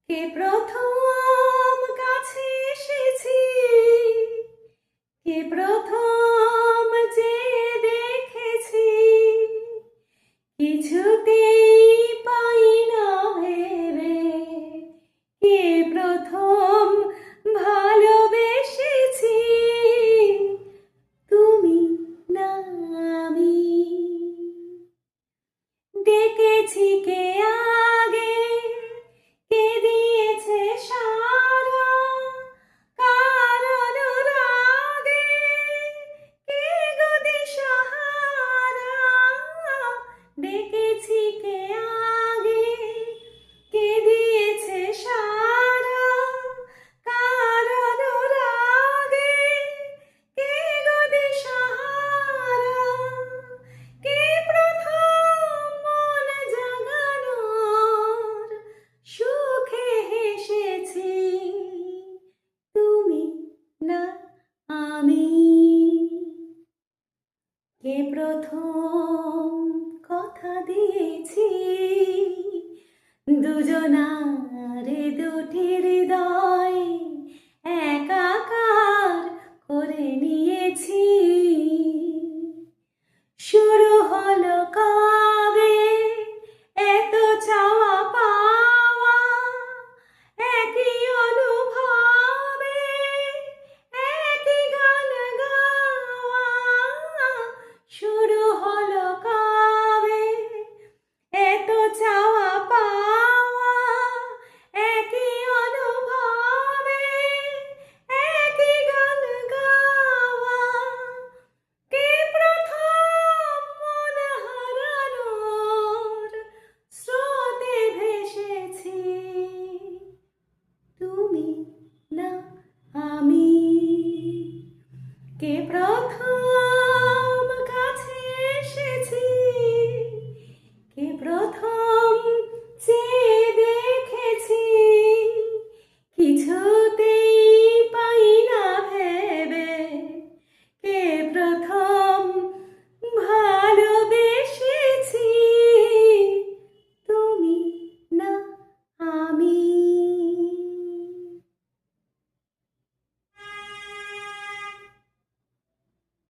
কে প্রথম কাছে এসেছি, কে প্রথম যে দেখেছি, কিছুতেই পাই না ভেবে কে প্রথম ভালোবেসেছি, তুমি না আমি। ডেকেছি কে আগে, কে দিয়েছে সারা, কার অনুরাগে কে গো দিশাহারা। ডেকেছি কে আগে, কে দিয়েছে সারা, কার অনুরাগে কে গো দিশাহারা। কে প্রথম মন জাগানোর সুখে হেসেছি, তুমি না আমি। কে প্রথম কথা দিয়েছি, দুজনারে দুটি হৃদয় একাকার করে নিয়েছি। শুরু হলো কবে এত চাওয়া পাওয়া, একই অনুভবে একই গান গাওয়া। শুরু হলো কবে এত চাওয়া পাওয়া, একই অনুভবে একই গান গাওয়া। কে প্রথম মন হারানোর স্রোতে ভেসেছি, তুমি না আমি। কে প্রথম কাছে এসেছি, কে প্রথম যে দেখেছি, কিছুতে